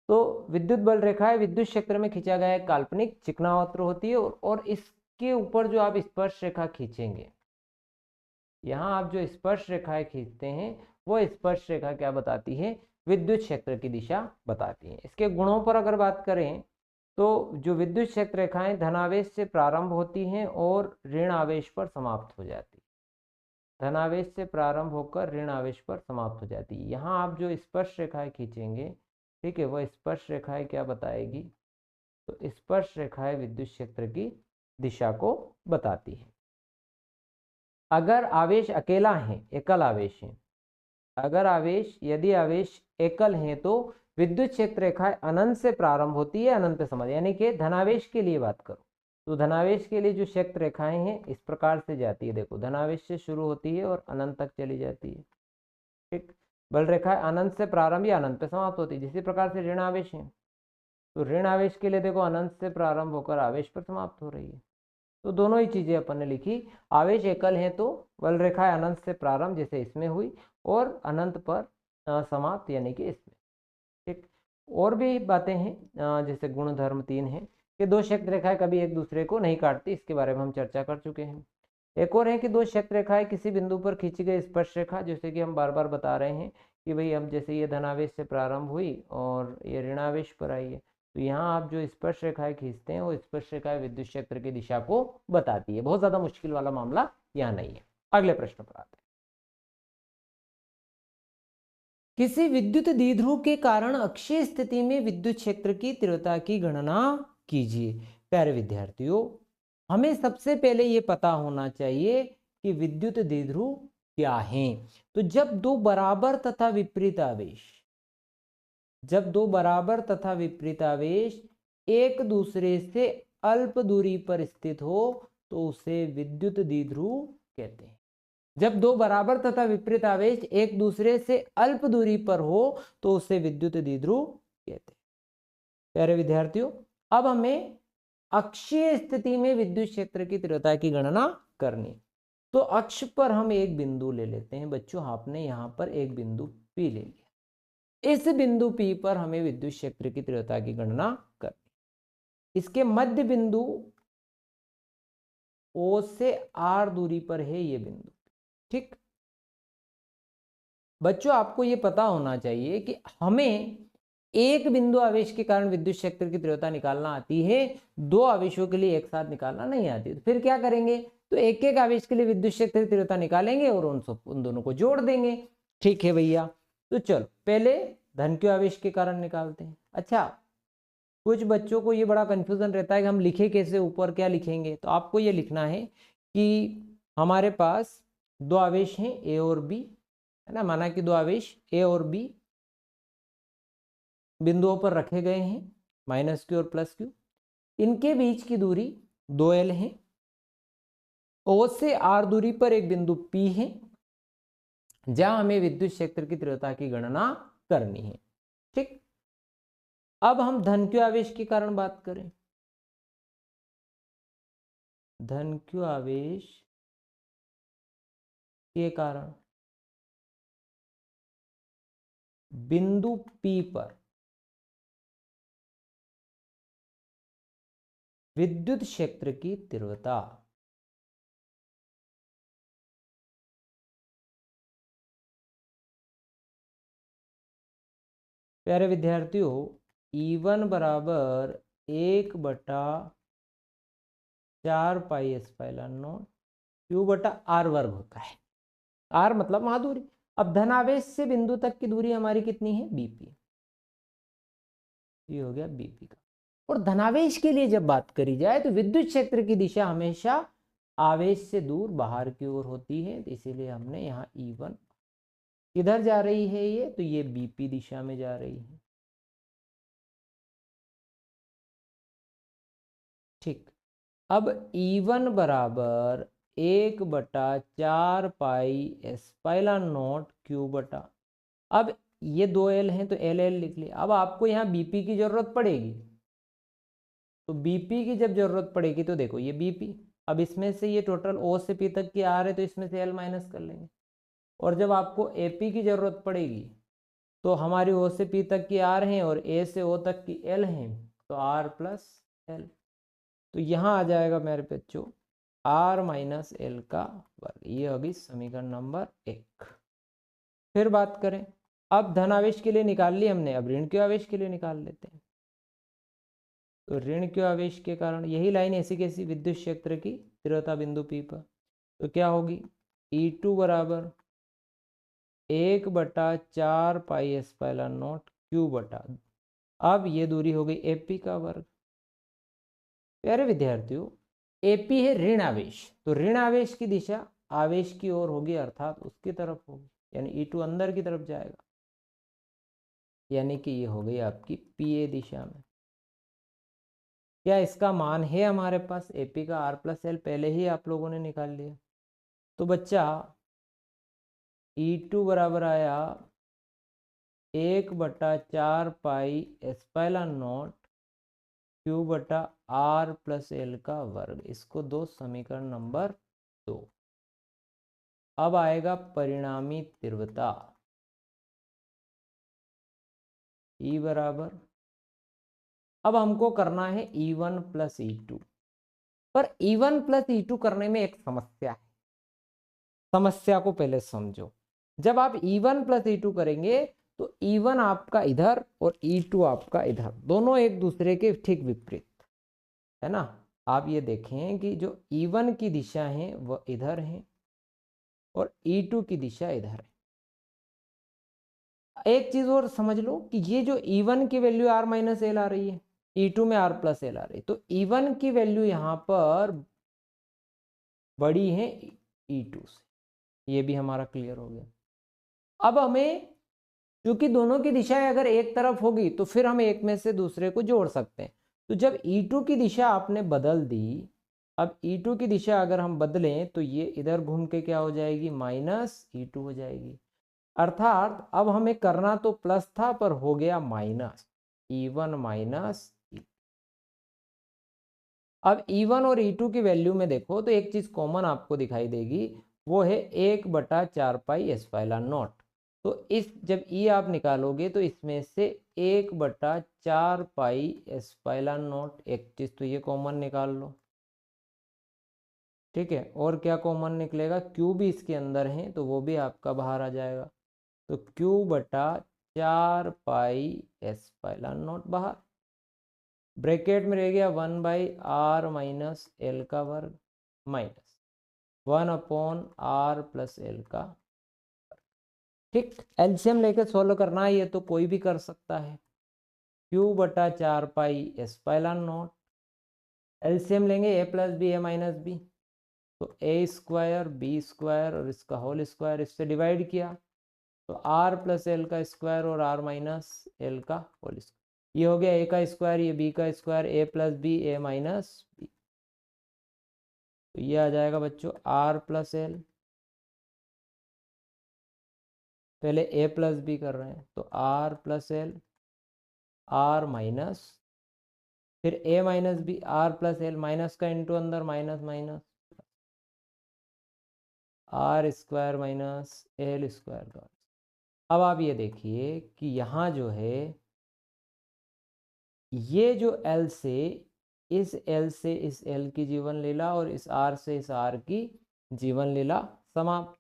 तो विद्युत बल रेखाएं विद्युत क्षेत्र में खींचा गया एक काल्पनिक चिकनावक्र होती है, और इसके ऊपर जो आप स्पर्श रेखा खींचेंगे, यहाँ आप जो स्पर्श रेखाएं खींचते हैं वो स्पर्श रेखा क्या बताती है, विद्युत क्षेत्र की दिशा बताती है। इसके गुणों पर अगर बात करें तो जो विद्युत क्षेत्र रेखाएं धनावेश से प्रारंभ होती हैं और ऋण आवेश पर समाप्त हो जाती है, धनावेश से प्रारंभ होकर ऋण आवेश पर समाप्त हो जाती है। यहाँ आप जो स्पर्श रेखाएं खींचेंगे, ठीक है, वह स्पर्श रेखाएं क्या बताएगी, तो स्पर्श रेखाएं विद्युत क्षेत्र की दिशा को बताती है। अगर आवेश अकेला है, एकल आवेश है, अगर आवेश, यदि आवेश एकल है तो विद्युत क्षेत्र रेखाएं अनंत से प्रारंभ होती है, अनंत पे समाप्त, यानी कि धनावेश के लिए बात करो तो धनावेश के लिए जो क्षेत्र रेखाएं हैं इस प्रकार से जाती है। देखो धनावेश से शुरू होती है और अनंत तक चली जाती है, ठीक। बल रेखाएं अनंत से प्रारंभ या अनंत पे समाप्त होती है। जिसी प्रकार से ऋण आवेश है, तो ऋण आवेश के लिए देखो अनंत से प्रारंभ होकर आवेश पर समाप्त हो रही है। तो दोनों ही चीजें अपन ने लिखी। आवेश एकल है तो बल रेखाएं अनंत से प्रारंभ जैसे इसमें हुई, और अनंत पर समाप्त यानी कि इसमें, ठीक। और भी बातें हैं, जैसे गुणधर्म 3 है कि दो क्षेत्र रेखाएं कभी एक दूसरे को नहीं काटती, इसके बारे में हम चर्चा कर चुके हैं। एक और है कि दो क्षेत्र रेखाएं किसी बिंदु पर खींची गई स्पर्श रेखा, जैसे कि हम बार बार बता रहे हैं कि भाई हम जैसे ये धनावेश से प्रारंभ हुई और ये ऋणावेश पर आई है, तो यहाँ आप जो स्पर्श रेखाएं खींचते हैं वो स्पर्श रेखाएं विद्युत क्षेत्र की दिशा को बताती है। बहुत ज्यादा मुश्किल वाला मामला यहाँ नहीं है। अगले प्रश्न पर आते हैं। किसी विद्युत द्विध्रुव के कारण अक्षीय स्थिति में विद्युत क्षेत्र की तीव्रता की गणना कीजिए। प्यारे विद्यार्थियों, हमें सबसे पहले ये पता होना चाहिए कि विद्युत द्विध्रुव क्या है। तो जब दो बराबर तथा विपरीत आवेश, जब दो बराबर तथा विपरीत आवेश एक दूसरे से अल्प दूरी पर स्थित हो तो उसे विद्युत द्विध्रुव कहते हैं। जब दो बराबर तथा विपरीत आवेश एक दूसरे से अल्प दूरी पर हो तो उसे विद्युत द्विध्रुव कहते हैं। प्यारे विद्यार्थियों, अब हमें अक्षीय स्थिति में विद्युत क्षेत्र की तीव्रता की गणना करनी। तो अक्ष पर हम एक बिंदु ले लेते हैं बच्चों, आपने यहां पर एक बिंदु P ले लिया। इस बिंदु P पर हमें विद्युत क्षेत्र की तीव्रता की गणना करनी। इसके मध्य बिंदु O से R दूरी पर है ये बिंदु, ठीक। बच्चों आपको ये पता होना चाहिए कि हमें एक बिंदु आवेश के कारण विद्युत क्षेत्र की तीव्रता निकालना आती है, दो आवेशों के लिए एक साथ निकालना नहीं आती। तो फिर क्या करेंगे, तो एक एक आवेश के लिए विद्युत क्षेत्र की तीव्रता निकालेंगे और उन दोनों को जोड़ देंगे, ठीक है भैया। तो चलो पहले धन के आवेश के कारण निकालते हैं। अच्छा, कुछ बच्चों को ये बड़ा कंफ्यूजन रहता है कि हम लिखे कैसे, ऊपर क्या लिखेंगे। तो आपको ये लिखना है कि हमारे पास दो आवेश हैं ए और बी, है ना, माना कि दो आवेश ए और बी बिंदुओं पर रखे गए हैं, माइनस क्यू और प्लस क्यू। इनके बीच की दूरी 2L है। O से R दूरी पर एक बिंदु P है जहां हमें विद्युत क्षेत्र की तीव्रता की गणना करनी है, ठीक। अब हम धन क्यू आवेश के कारण बात करें। धन क्यू आवेश के कारण बिंदु P पर विद्युत क्षेत्र की तीव्रता प्यारे विद्यार्थियों E1 बराबर 1/4πε0 Q बटा R वर्ग होता है। R मतलब वहां दूरी। अब धनावेश से बिंदु तक की दूरी हमारी कितनी है? BP। ये हो गया BP का। और धनावेश के लिए जब बात करी जाए तो विद्युत क्षेत्र की दिशा हमेशा आवेश से दूर बाहर की ओर होती है, तो इसीलिए हमने यहाँ E1 किधर जा रही है ये, तो ये BP दिशा में जा रही है। ठीक, अब E1 बराबर 1/4πε0 Q बटा, अब ये 2L हैं तो LL लिख लिया। अब आपको यहाँ BP की जरूरत पड़ेगी, तो BP की जब जरूरत पड़ेगी तो देखो ये BP, अब इसमें से ये टोटल O से P तक की आ रहे तो इसमें से L माइनस कर लेंगे। और जब आपको AP की जरूरत पड़ेगी तो हमारी O से P तक की R हैं और A से O तक की L हैं, तो R प्लस L, तो यहाँ आ जाएगा मेरे बच्चों R माइनस L का वर्ग। ये होगी समीकरण नंबर 1। फिर बात करें, अब धन आवेश के लिए निकाल ली हमने, अब ऋण के आवेश के लिए निकाल लेते हैं। तो ऋण के आवेश के कारण यही लाइन ऐसी कैसी, विद्युत क्षेत्र की तीव्रता बिंदु P पर, तो क्या होगी E2 बराबर 1/4πε0 Q बटा, अब ये दूरी हो गई AP का वर्ग। प्यारे विद्यार्थियों AP है ऋण आवेश, तो ऋण आवेश की दिशा आवेश की ओर होगी, अर्थात उसकी तरफ होगी, यानी E2 अंदर की तरफ जाएगा, यानी कि ये हो गई आपकी PA दिशा में। क्या इसका मान है हमारे पास? AP का R प्लस L पहले ही आप लोगों ने निकाल लिया। तो बच्चा E2 बराबर आया 1/4πε0 Q बटा R प्लस L का वर्ग, इसको दो समीकरण नंबर 2। अब आएगा परिणामी तीव्रता E बराबर, अब हमको करना है E1 प्लस E2, पर E1 प्लस E2 करने में एक समस्या है। समस्या को पहले समझो। जब आप E1 प्लस E2 करेंगे तो E1 आपका इधर और E2 आपका इधर, दोनों एक दूसरे के ठीक विपरीत है ना। आप ये देखें कि जो E1 की दिशा है वह इधर है और E2 की दिशा इधर है। एक चीज और समझ लो कि ये जो E1 की वैल्यू R माइनस एल आ रही है, E2 में R प्लस एल आ रही है, तो E1 की वैल्यू यहां पर बड़ी है E2 से, ये भी हमारा क्लियर हो गया। अब हमें, क्योंकि दोनों की दिशाएं अगर एक तरफ होगी तो फिर हम एक में से दूसरे को जोड़ सकते हैं। तो जब E2 की दिशा आपने बदल दी, अब E2 की दिशा अगर हम बदलें तो ये इधर घूम के क्या हो जाएगी, माइनस E2 हो जाएगी। अर्थात अब हमें करना तो प्लस था पर हो गया माइनस, E1 माइनस। अब E1 और E2 की वैल्यू में देखो तो एक चीज कॉमन आपको दिखाई देगी, वो है 1/4πε0। तो इस जब E आप निकालोगे तो इसमें से 1/4πε0, एक चीज तो ये कॉमन निकाल लो, ठीक है। और क्या कॉमन निकलेगा, Q भी इसके अंदर है तो वो भी आपका बाहर आ जाएगा, तो Q/4πε0 बाहर, ब्रैकेट में रह गया 1/r माइनस एल का वर्ग माइनस 1/r प्लस एल का। ठीक, एलसीएम लेकर सोल्व करना है ये तो कोई भी कर सकता है। Q/4πε0, एलसीएम लेंगे a plus B a minus B, तो a स्क्वायर बी स्क्वायर और इसका होल स्क्वायर, इससे डिवाइड किया तो r प्लस एल का स्क्वायर और r माइनस एल का होल स्क्वायर, ये हो गया a का स्क्वायर, ये b का square, a plus B a minus B, तो ये आ जाएगा बच्चों r प्लस एल, पहले a प्लस बी कर रहे हैं तो r plus L, r minus, फिर a minus B, r plus L, minus का इंटू अंदर minus minus, r square minus L square का। अब आप ये देखिए कि यहाँ जो है ये जो L से इस L से इस L की जीवन लीला और इस R से इस R की जीवन लीला समाप्त।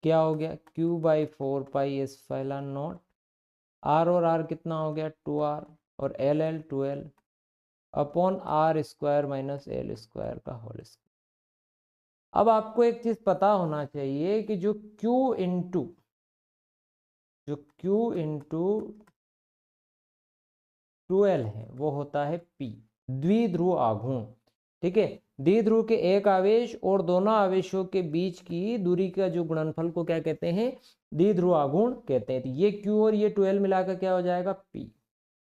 क्या हो गया, Q/4πε0 आर और आर कितना हो गया 2r, और L L 2l upon R square minus L square का होल स्क्वायर। अब आपको एक चीज पता होना चाहिए कि जो Q इंटू 2l है वो होता है P, द्विध्रुव आघूर्ण। ठीक है, द्विध्रुव के एक आवेश और दोनों आवेशों के बीच की दूरी का जो गुणनफल को क्या कहते हैं, द्विध्रुव आघूर्ण कहते हैं। तो ये Q और ये 2l मिलाकर क्या हो जाएगा P।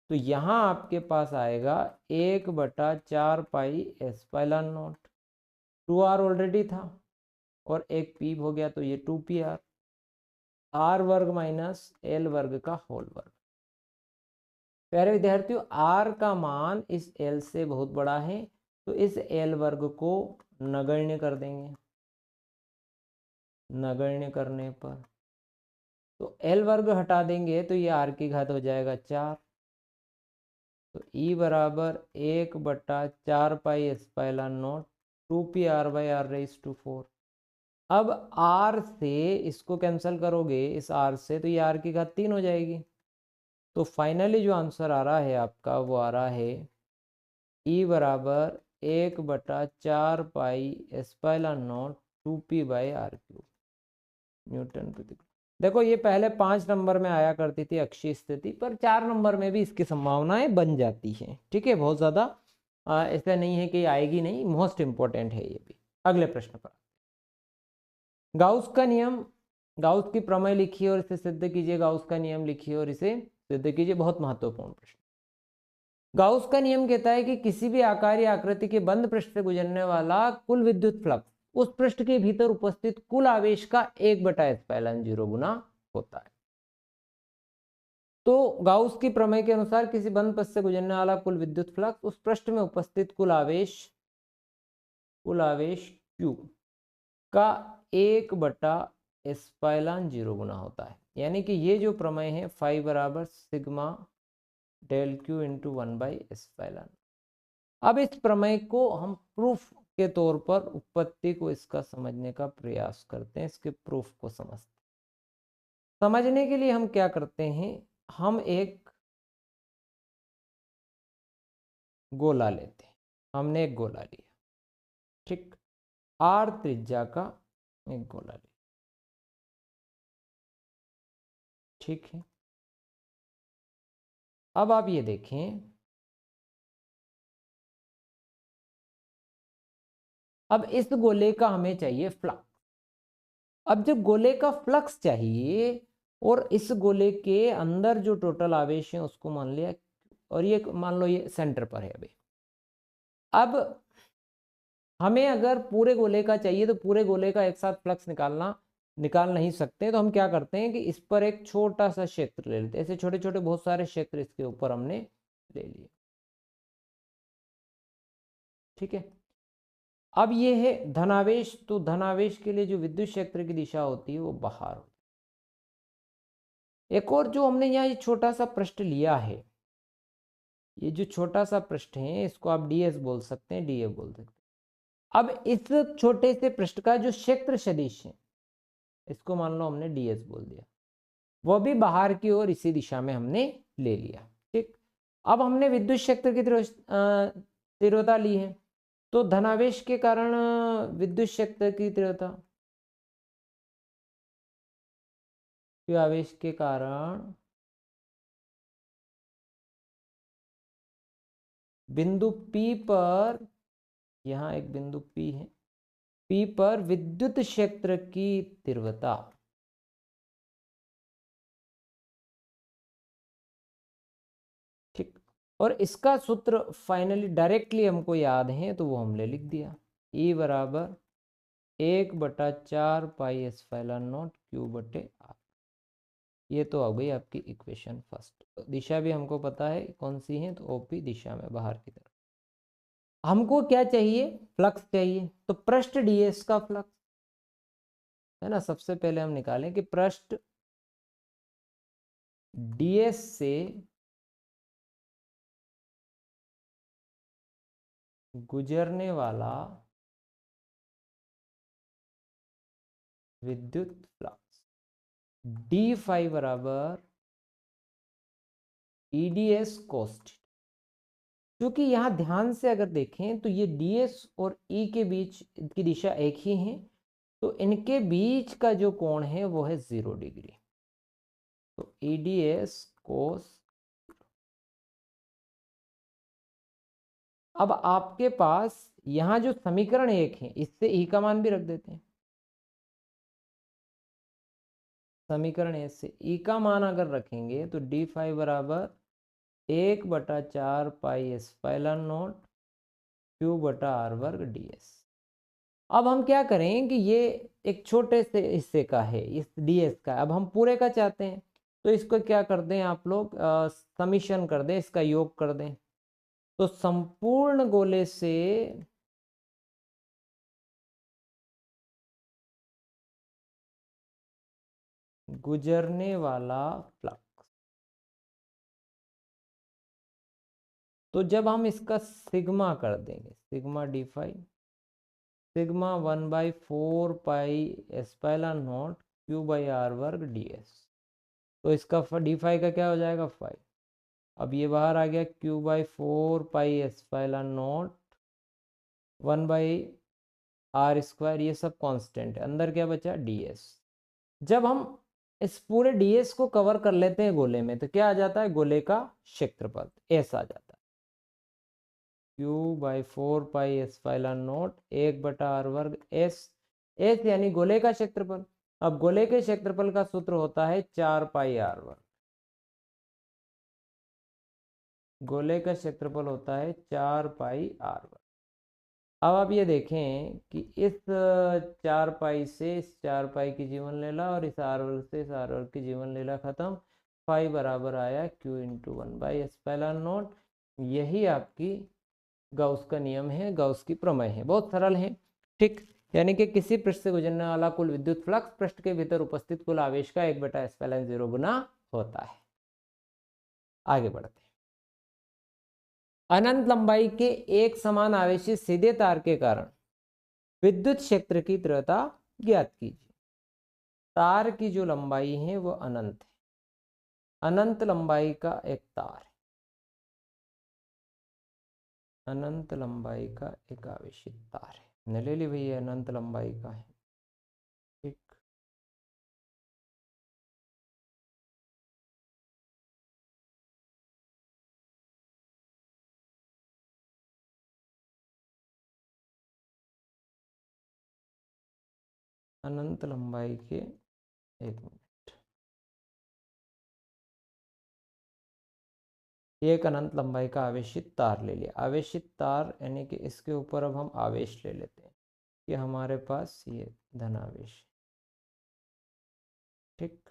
तो यहां आपके पास आएगा 1/4 pi epsilon not, 2r already था और एक P हो गया, तो ये 2pr, r वर्ग माइनस l वर्ग का होल वर्ग। प्यारे विद्यार्थियों, r का मान इस l से बहुत बड़ा है, तो इस l वर्ग को नगण्य कर देंगे। नगण्य करने पर तो l वर्ग हटा देंगे तो ये r की घात हो जाएगा 4। तो E बराबर 1/4 पाई एप्सिलॉन नॉट 2pr/r⁴। अब r से इसको कैंसिल करोगे, इस r से, तो ये r की घात 3 हो जाएगी। तो फाइनली जो आंसर आ रहा है आपका वो आ रहा है E बराबर 1/4 pi epsilon not 2p/r³ Newton प्रति। देखो ये पहले 5 नंबर में आया करती थी अक्षीय स्थिति, पर 4 नंबर में भी इसकी संभावनाएं बन जाती हैं। ठीक है, बहुत ज्यादा ऐसा नहीं है कि आएगी नहीं, मोस्ट इंपॉर्टेंट है ये भी। अगले प्रश्न पर, गाउस का नियम, गाउस की प्रमेय लिखिए और इसे सिद्ध कीजिए। गाउस का नियम लिखिए और इसे सिद्ध कीजिए, बहुत महत्वपूर्ण प्रश्न। गाउस का नियम कहता है कि किसी भी आकार या आकृति के बंद पृष्ठ से गुजरने वाला कुल विद्युत फ्लक्स उस पृष्ठ के भीतर उपस्थित कुल आवेश का 1/ε0 गुना होता है। तो गाउस की प्रमेय के अनुसार किसी बंद पथ से गुजरने वाला कुल विद्युत फ्लक्स उस पृष्ठ में उपस्थित कुल आवेश Q का 1/ε0 गुना होता है। यानी कि ये जो प्रमेय है फाई बराबर सिग्मा डेल Q इंटू 1/ε। अब इस प्रमेय को हम प्रूफ के तौर पर उत्पत्ति को इसका समझने का प्रयास करते हैं, इसके प्रूफ को समझने के लिए हम क्या करते हैं, हम एक गोला लेते हैं। हमने एक गोला लिया, ठीक, r त्रिज्या का एक गोला लिया, ठीक है। अब आप ये देखें, अब इस गोले का हमें चाहिए फ्लक्स। अब जब गोले का फ्लक्स चाहिए और इस गोले के अंदर जो टोटल आवेश है उसको मान लिया, और ये मान लो ये सेंटर पर है अभी। अब हमें अगर पूरे गोले का चाहिए तो पूरे गोले का एक साथ फ्लक्स निकाल नहीं सकते, तो हम क्या करते हैं कि इस पर एक छोटा सा क्षेत्र ले लेते हैं। ऐसे छोटे छोटे बहुत सारे क्षेत्र इसके ऊपर हमने ले लिए, ठीक है। अब ये है धनावेश, तो धनावेश के लिए जो विद्युत क्षेत्र की दिशा होती है वो बाहर होती है। एक और जो हमने यहाँ ये छोटा सा पृष्ठ लिया है, ये जो छोटा सा पृष्ठ है इसको आप ds बोल सकते हैं, df बोल सकते हैं। अब इस छोटे से पृष्ठ का जो क्षेत्र सदिश है इसको मान लो हमने ds बोल दिया, वो भी बाहर की ओर इसी दिशा में हमने ले लिया, ठीक। अब हमने विद्युत क्षेत्र की तीव्रता ली है, तो धनावेश के कारण विद्युत क्षेत्र की तीव्रता, आवेश के कारण बिंदु P पर, यहां एक बिंदु P है, P पर विद्युत क्षेत्र की तीव्रता, ठीक। और इसका सूत्र फाइनली डायरेक्टली हमको याद है तो वो हमने लिख दिया, E बराबर 1/4 पाई एप्सिलॉन नॉट Q/r। ये तो आ गई आपकी इक्वेशन फर्स्ट। दिशा भी हमको पता है कौन सी है, तो ओपी दिशा में बाहर की तरफ। हमको क्या चाहिए, फ्लक्स चाहिए, तो पृष्ठ ds का फ्लक्स है ना। सबसे पहले हम निकालें कि पृष्ठ ds से गुजरने वाला विद्युत फ्लक्स d फाई बराबर EDS cos थीटा। क्योंकि यहाँ ध्यान से अगर देखें तो ये DS और E के बीच की दिशा एक ही है, तो इनके बीच का जो कोण है वो है 0 डिग्री। तो EDS cos। अब आपके पास यहाँ जो समीकरण 1 है इससे E का मान भी रख देते हैं। समीकरण 1 से E का मान अगर रखेंगे तो डी फाई बराबर 1/4 पाई एप्सिलॉन नॉट क्यू बटा आर वर्ग ds। अब हम क्या करें कि ये एक छोटे से हिस्से का है, इस ds का, अब हम पूरे का चाहते हैं, तो इसको क्या कर दें आप लोग, समीशन कर दें, इसका योग कर दें। तो संपूर्ण गोले से गुजरने वाला फ्लक्स, तो जब हम इसका सिग्मा कर देंगे, sigma D phi, sigma 1/4 pi epsilon naught Q by R वर्ग ds, तो इसका डी फाई का क्या हो जाएगा 5। अब ये बाहर आ गया q/4 pi epsilon not 1/r², ये सब कांस्टेंट है, अंदर क्या बचा ds। जब हम इस पूरे ds को कवर कर लेते हैं गोले में, तो क्या आ जाता है, गोले का क्षेत्रफल ऐसा आ जाता है q/4 pi epsilon not 1/r वर्ग s, s यानी गोले का क्षेत्रफल। अब गोले के क्षेत्रफल का सूत्र होता है 4 पाई r वर्ग, गोले का क्षेत्रफल होता है 4 पाई r वर्ग। अब आप ये देखें कि इस 4 पाई से इस 4 पाई की जीवन लेला और इस आर वर्ग से इस आर वर्ग की जीवन लेला खत्म, फाई बराबर आया q इंटू 1/एप्सिलॉन नॉट। यही आपकी गाउस का नियम है, गाउस की प्रमेय है, बहुत सरल है। ठीक, यानी कि किसी पृष्ठ से गुजरने वाला कुल विद्युत फ्लक्स पृष्ठ के भीतर उपस्थित कुल आवेश का 1/एप्सिलॉन 0 गुना होता है। आगे बढ़ते हैं। अनंत लंबाई के एक समान आवेशित सीधे तार के कारण विद्युत क्षेत्र की तीव्रता ज्ञात कीजिए। तार की जो लंबाई है वो अनंत है, अनंत लंबाई का एक तार है, अनंत लंबाई का एक आवेशित तार है, मैंने ले ली भैया अनंत लंबाई का है। ठीक, अनंत लंबाई के, एक मिनट, एक अनंत लंबाई का आवेशित तार ले लिया। आवेशित तार यानी कि इसके ऊपर अब हम आवेश ले लेते हैं कि हमारे पास ये धनावेश। ठीक,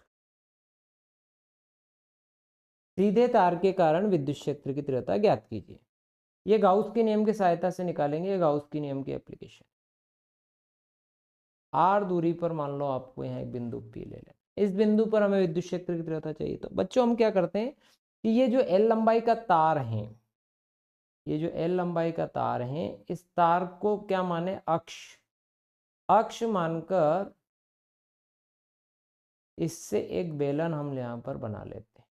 सीधे तार के कारण विद्युत क्षेत्र की तीव्रता ज्ञात कीजिए। ये गाउस के नियम की सहायता से निकालेंगे, ये गाउस के नियम की एप्लीकेशन। आर दूरी पर मान लो आपको यहाँ एक बिंदु पी ले लें, इस बिंदु पर हमें विद्युत क्षेत्र की तीव्रता चाहिए। तो बच्चों हम क्या करते हैं कि ये जो एल लंबाई का तार है, ये जो एल लंबाई का तार है, इस तार को क्या माने, अक्ष, अक्ष मानकर इससे एक बेलन हम यहाँ पर बना लेते हैं।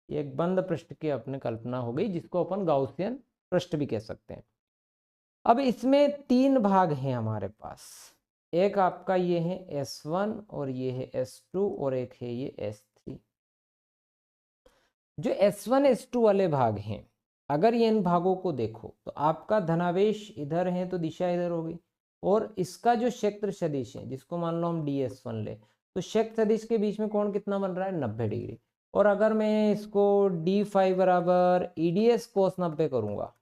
एक बंद पृष्ठ की अपने कल्पना हो गई, जिसको अपन गाउसियन पृष्ठ भी कह सकते हैं। अब इसमें 3 भाग हैं हमारे पास, एक आपका ये है S1 और ये है S2 और एक है ये S3। जो S1 S2 वाले भाग हैं, अगर ये इन भागों को देखो तो आपका धनावेश इधर है तो दिशा इधर होगी, और इसका जो क्षेत्र सदिश है जिसको मान लो हम DS1 ले, तो क्षेत्र सदिश के बीच में कोण कितना बन रहा है, 90 डिग्री। और अगर मैं इसको d5 बराबर EDS कोस 90 करूंगा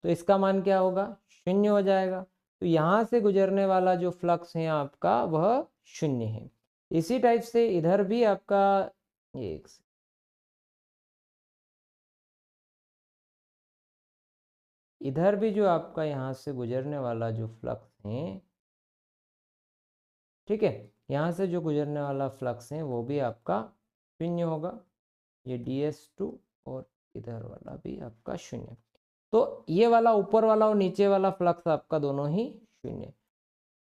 तो इसका मान क्या होगा, 0 हो जाएगा। तो यहां से गुजरने वाला जो फ्लक्स है आपका वह 0 है। इसी टाइप से इधर भी आपका एक, इधर भी जो आपका यहां से गुजरने वाला जो फ्लक्स है, ठीक है, यहां से जो गुजरने वाला फ्लक्स है वो भी आपका 0 होगा, ये DS2, और इधर वाला भी आपका 0। तो ये वाला ऊपर वाला और नीचे वाला फ्लक्स आपका दोनों ही 0।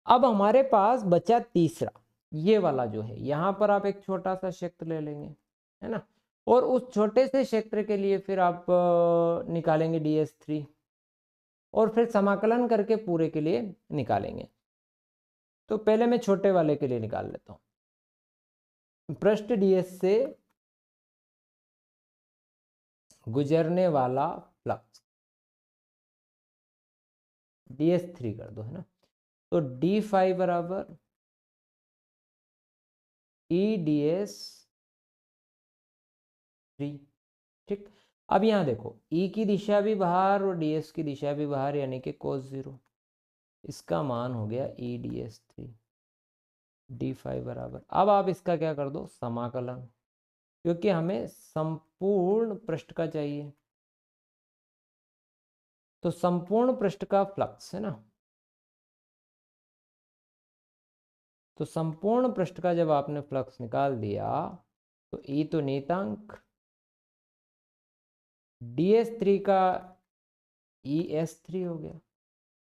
अब हमारे पास बचा तीसरा, ये वाला जो है, यहाँ पर आप एक छोटा सा क्षेत्र ले लेंगे, है ना, और उस छोटे से क्षेत्र के लिए फिर आप निकालेंगे ds3 और फिर समाकलन करके पूरे के लिए निकालेंगे। तो पहले मैं छोटे वाले के लिए निकाल लेता हूं। पृष्ठ ds से गुजरने वाला फ्लक्स ds3 कर दो, है ना। तो d5 बराबर e ds3। ठीक, अब यहां देखो E की दिशा भी बाहर और ds की दिशा भी बाहर, यानी कि cos 0, इसका मान हो गया e ds3 d5 बराबर। अब आप इसका क्या कर दो, समाकलन, क्योंकि हमें संपूर्ण पृष्ठ का चाहिए। तो संपूर्ण पृष्ठ का फ्लक्स है ना, तो संपूर्ण पृष्ठ का जब आपने फ्लक्स निकाल दिया तो ई तो नियतांक, ds3 का es3 हो गया।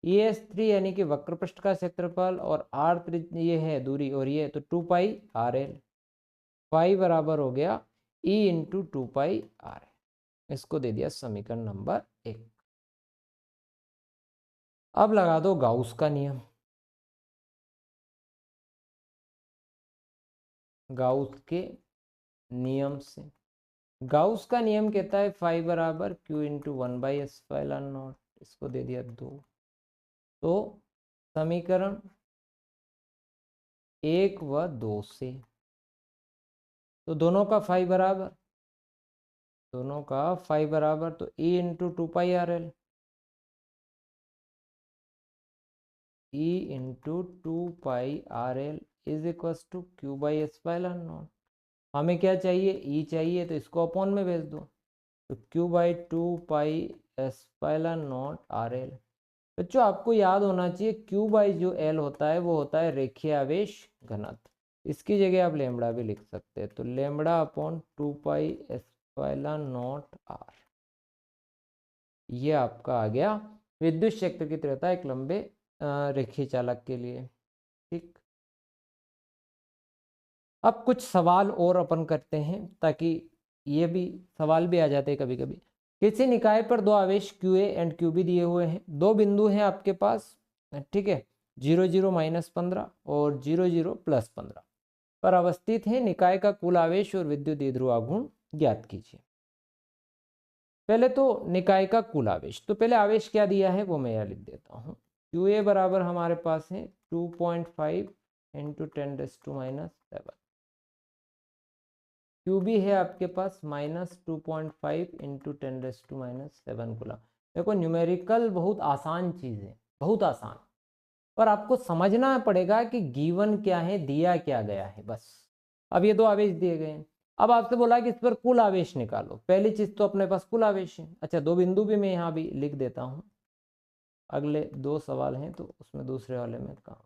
es3 यानी कि वक्र पृष्ठ का क्षेत्रफल, और r3 ये है दूरी और ये तो 2 पाई rl, फाई बराबर हो गया e इंटू 2 पाई rl। इसको दे दिया समीकरण नंबर 1। अब लगा दो गाउस का नियम। गाउस के नियम से, गाउस का नियम कहता है फाई बराबर q इंटू 1/s/0, इसको दे दिया 2। तो समीकरण 1 व 2 से, तो दोनों का फाई बराबर, दोनों का फाई बराबर तो e into 2 pi rl, e into 2 pi rl is equal to q/s/0। हमें क्या चाहिए, e चाहिए, तो इसको अपॉन में भेज दो, तो q/2 पाई s/0 rl। बच्चों आपको याद होना चाहिए q बाई जो l होता है वो होता है रेखीय आवेश घनत्व। इसकी जगह आप लेमड़ा भी लिख सकते हैं, तो लेमड़ा अपॉन 2 पाई s/0 r। ये आपका आ गया विद्युत क्षेत्र की तीव्रता एक लंबे रेखीय चालक के लिए। ठीक, अब कुछ सवाल और अपन करते हैं ताकि ये भी सवाल भी आ जाते हैं कभी कभी। किसी निकाय पर दो आवेश QA एंड QB दिए हुए हैं, दो बिंदु हैं आपके पास, ठीक है, 0 0 -15 और 0 0 +15 पर अवस्थित है। निकाय का कुल आवेश और विद्युत द्विध्रुव आघूर्ण ज्ञात कीजिए। पहले तो निकाय का कुल आवेश, तो पहले आवेश क्या दिया है वो मैं यहाँ लिख देता हूँ। QA बराबर हमारे पास है 2.5 इंटू 10⁻⁻7। QB है आपके पास -2.5 इंटू 10⁻⁻7 कूलम। देखो न्यूमेरिकल बहुत आसान चीज़ है, बहुत आसान, पर आपको समझना पड़ेगा कि गिवन क्या है, दिया क्या गया है, बस। अब ये दो आवेश दिए गए हैं, अब आपसे बोला कि इस पर कुल आवेश निकालो। पहली चीज तो अपने पास कुल आवेश है। अच्छा, दो बिंदु भी मैं यहाँ भी लिख देता हूँ, अगले दो सवाल हैं तो उसमें दूसरे वाले में कहा।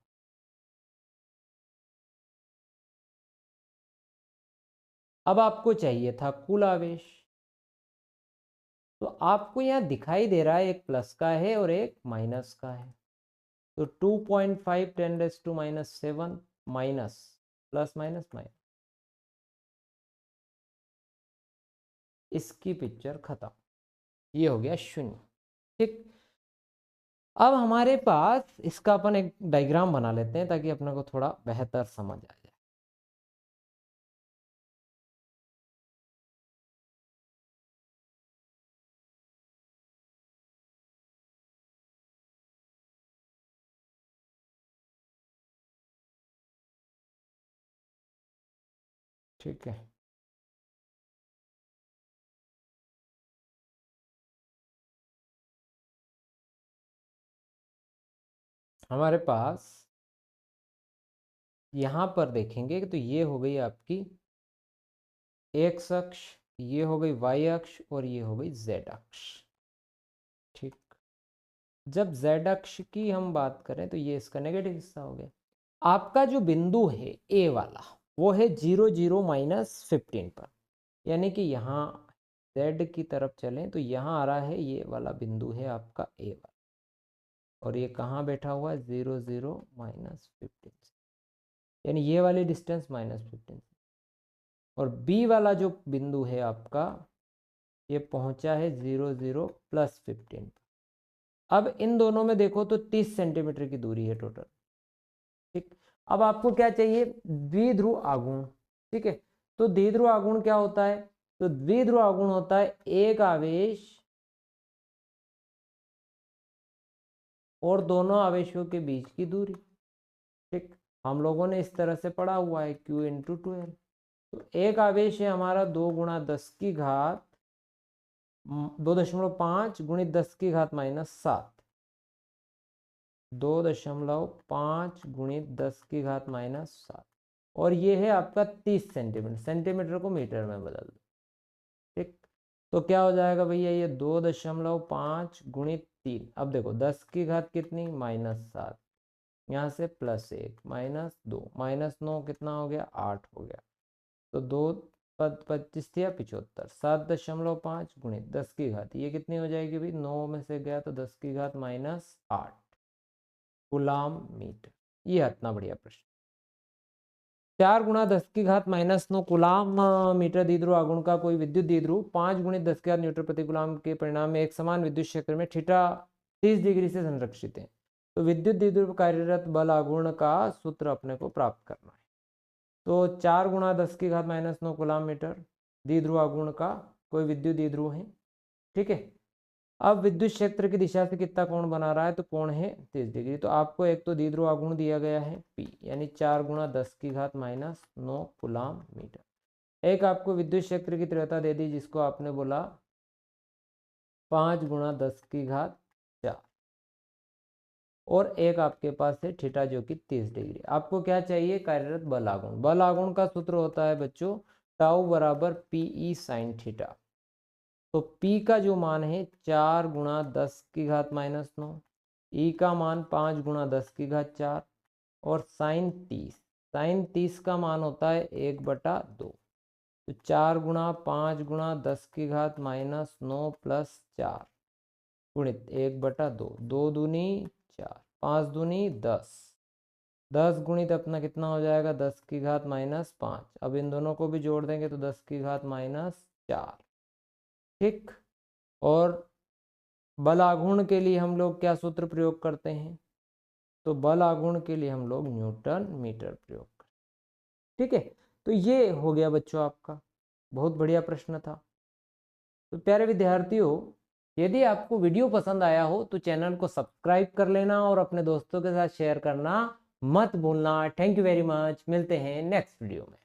अब आपको चाहिए था कुल आवेश, तो आपको यहाँ दिखाई दे रहा है एक प्लस का है और एक माइनस का है। तो 2.5 10⁻⁻7 माइनस प्लस माइनस माइनस, इसकी पिक्चर खत्म, ये हो गया 0। ठीक, अब हमारे पास इसका अपन एक डायग्राम बना लेते हैं ताकि अपने को थोड़ा बेहतर समझ आ जाए। ठीक है, हमारे पास यहां पर देखेंगे तो ये हो गई आपकी एक्स अक्ष, ये हो गई वाई अक्ष और ये हो गई जेड अक्ष। ठीक, जब जेड अक्ष की हम बात करें तो ये इसका नेगेटिव हिस्सा हो गया। आपका जो बिंदु है ए वाला वो है 0 0 -15 पर, यानी कि यहाँ z की तरफ चलें तो यहाँ आ रहा है, ये वाला बिंदु है आपका ए वाला, और ये कहाँ बैठा हुआ है 0 0 -15, यानी ये वाली डिस्टेंस -15। और बी वाला जो बिंदु है आपका ये पहुंचा है 0 0 प्लस 15। अब इन दोनों में देखो तो 30 सेंटीमीटर की दूरी है टोटल। ठीक, अब आपको क्या चाहिए, द्विध्रुव आघूर्ण। ठीक है, तो द्विध्रुव आघूर्ण क्या होता है, तो द्विध्रुव आघूर्ण होता है एक आवेश और दोनों आवेशों के बीच की दूरी। ठीक, हम लोगों ने इस तरह से पढ़ा हुआ है Q इंटू 12। तो एक आवेश है हमारा 2 गुणा 10 की घात 2.5 गुणित 10 की घात -7, 2.5 गुणित 10 की घात -7, और ये है आपका 30 सेंटीमीटर। सेंटीमीटर को मीटर में बदल दो। ठीक, तो क्या हो जाएगा भैया, ये 2.5 गुणित 3। अब देखो 10 की घात कितनी, -7, यहाँ से +1 -2 -9 कितना हो गया, 8 हो गया। तो 2 पद 25 या 75, 7.5 गुणित 10 की घात, ये कितनी हो जाएगी भाई, 9 में से गया तो 10 की घात -8 कूलाम मीटर। ये इतना बढ़िया प्रश्न। 4 गुणा 10 की घात -9 कूलाम मीटर द्विध्रुव आघूर्ण का कोई विद्युत द्विध्रुव 5 गुणित 10 की घात न्यूटन प्रति कूलाम के परिणाम में एक समान विद्युत क्षेत्र में थीटा 30 डिग्री से संरक्षित है। तो विद्युत द्विध्रुव कार्यरत बल आघूर्ण का सूत्र अपने को प्राप्त करना है। तो 4 गुणा 10 की घात -9 कूलाम मीटर द्विध्रुव आघूर्ण का कोई विद्युत द्विध्रुव है। ठीक है, अब विद्युत क्षेत्र की दिशा से कितना कोण बना रहा है, तो कोण है 30 डिग्री। तो आपको एक तो द्विध्रुव आघूर्ण दिया गया है P, यानी 4 गुणा 10 की घात -9 कूलाम मीटर। एक आपको विद्युत क्षेत्र की तीव्रता दे दी जिसको आपने बोला 5 गुणा 10 की घात 4, और एक आपके पास है थीटा जो कि 30 डिग्री। आपको क्या चाहिए, कार्यरत बल आघूर्ण। बल आघूर्ण का सूत्र होता है बच्चों टाउ बराबर PE साइन थीटा। तो P का जो मान है 4 गुणा 10 की घात -9, E का मान 5 गुणा 10 की घात 4, और साइन 30 का मान होता है 1/2। तो 4 गुणा 5 गुणा 10 की घात -9 प्लस 4 गुणित 1/2, 2 दूनी 4, 5 दूनी 10, 10 गुणित अपना कितना हो जाएगा, 10 की घात -5। अब इन दोनों को भी जोड़ देंगे तो 10 की घात -4। ठीक, और बल आघूर्ण के लिए हम लोग क्या सूत्र प्रयोग करते हैं, तो बल आघूर्ण के लिए हम लोग न्यूटन मीटर प्रयोग करते हैं। ठीक है, तो ये हो गया बच्चों आपका, बहुत बढ़िया प्रश्न था। तो प्यारे विद्यार्थियों, यदि आपको वीडियो पसंद आया हो तो चैनल को सब्सक्राइब कर लेना और अपने दोस्तों के साथ शेयर करना मत भूलना। थैंक यू वेरी मच, मिलते हैं नेक्स्ट वीडियो में।